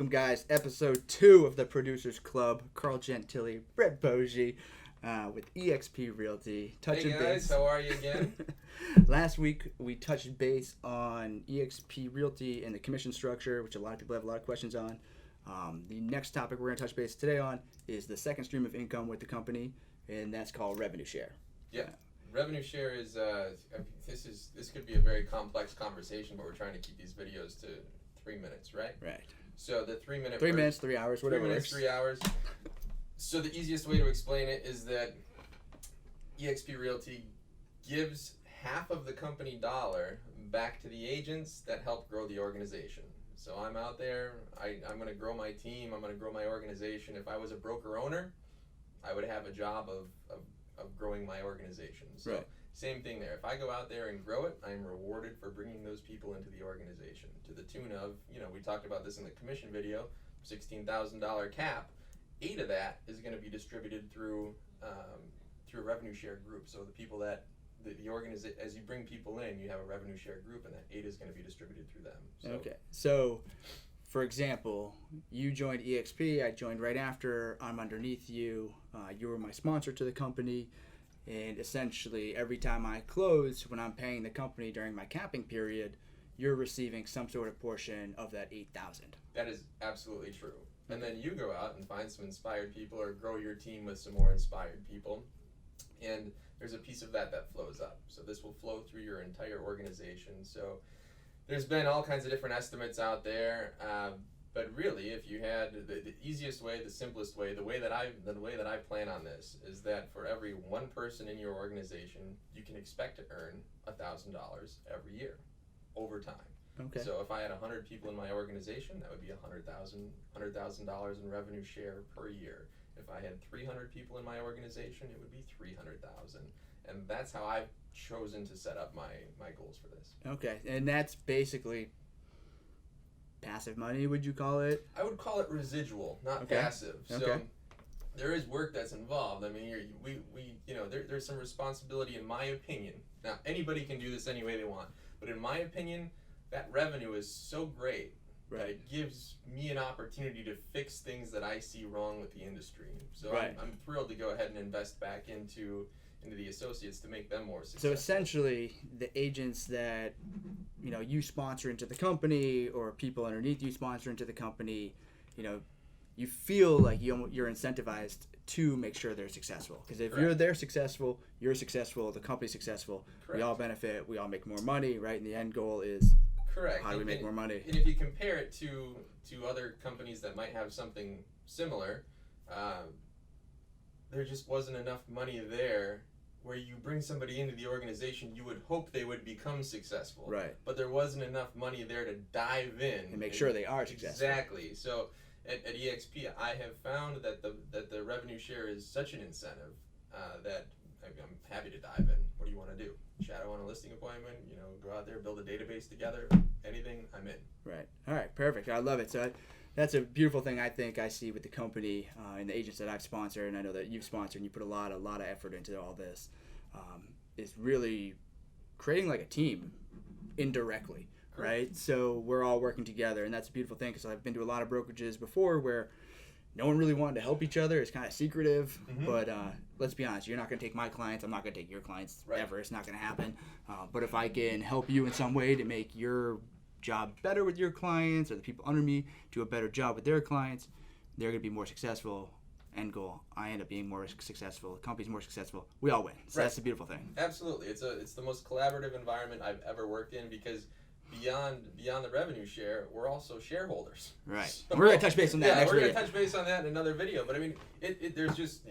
Welcome, guys. Episode 2 of the Producers Club. Gentile Brett Boettge with eXp Realty. Hey guys, how are you again? Last week we touched base on eXp Realty and the commission structure, which a lot of people have a lot of questions on. The next topic we're going to touch base today on is the second stream of income with the company, and that's called revenue share. Yeah, revenue share is this could be a very complex conversation, but we're trying to keep these videos to 3 minutes, right? Right. So the 3 minute 3 minutes, 3 hours, whatever 3 minutes, works. 3 hours. So the easiest way to explain it is that eXp Realty gives half of the company dollar back to the agents that help grow the organization. So I'm out there, I'm going to grow my team, I'm going to grow my organization. If I was a broker owner, I would have a job of growing my organization. So right. Same thing there. If I go out there and grow it, I'm rewarded for bringing those people into the organization to the tune of, we talked about this in the commission video, $16,000 cap. 8 of that is going to be distributed through a revenue share group. So the people that the organization, as you bring people in, you have a revenue share group, and that 8 is going to be distributed through them. So, okay. So, for example, you joined eXp. I joined right after. I'm underneath you. You were my sponsor to the company. And essentially, every time I close, when I'm paying the company during my capping period, you're receiving some sort of portion of that $8,000. That is absolutely true. And then you go out and find some inspired people or grow your team with some more inspired people. And there's a piece of that flows up. So this will flow through your entire organization. So there's been all kinds of different estimates out there. But really, if you had the easiest way, the simplest way, the way that I plan on this is that for every one person in your organization, you can expect to earn $1,000 every year over time. Okay. So if I had 100 people in my organization, that would be $100,000 in revenue share per year. If I had 300 people in my organization, it would be $300,000, and that's how I've chosen to set up my goals for this. Okay, and that's basically passive money, would you call it? I would call it residual, not okay. passive. Okay. So there is work that's involved. I mean, there's some responsibility, in my opinion. Now, anybody can do this any way they want, but in my opinion, that revenue is so great that it gives me an opportunity to fix things that I see wrong with the industry. So right. I'm thrilled to go ahead and invest back into the associates to make them more successful. So essentially, the agents that you sponsor into the company, or people underneath you sponsor into the company, you feel like you're incentivized to make sure they're successful. Because if they're successful, you're successful, the company's successful. Correct. We all benefit, we all make more money, right? And the end goal is correct. How do we make more money? And if you compare it to other companies that might have something similar, there just wasn't enough money there. Where you bring somebody into the organization, you would hope they would become successful. Right. But there wasn't enough money there to dive in. And make sure they are successful. Exactly. So at eXp, I have found that the revenue share is such an incentive that I'm happy to dive in. What do you want to do? Shadow on a listing appointment, go out there, build a database together, anything, I'm in. Right. All right, perfect. I love it. So that's a beautiful thing I think I see with the company and the agents that I've sponsored, and I know that you've sponsored, and you put a lot of effort into all this, is really creating like a team indirectly, right? So we're all working together, and that's a beautiful thing, because I've been to a lot of brokerages before where no one really wanted to help each other. It's kind of secretive, but let's be honest, you're not going to take my clients, I'm not going to take your clients ever. It's not going to happen. But if I can help you in some way to make your job better with your clients, or the people under me do a better job with their clients, they're going to be more successful. End goal, I end up being more successful, the company's more successful, we all win. So that's the beautiful thing. Absolutely. It's the most collaborative environment I've ever worked in, because beyond the revenue share, we're also shareholders. Right. So, we're going to touch base on that next video. We're going to touch base on that in another video. But I mean, there's just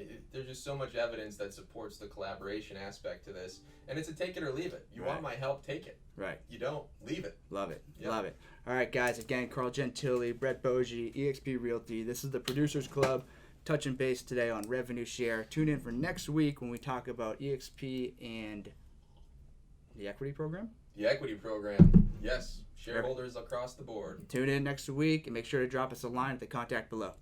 so much evidence that supports the collaboration aspect to this. And it's a take it or leave it. You want my help, take it. Right. You don't, leave it. Love it. Yep. Love it. All right, guys. Again, Gentile, Brett Boettge, eXp Realty. This is the Producers Club. Touching base today on revenue share. Tune in for next week when we talk about eXp and the equity program. The equity program, yes. Shareholders across the board. Tune in next week and make sure to drop us a line at the contact below.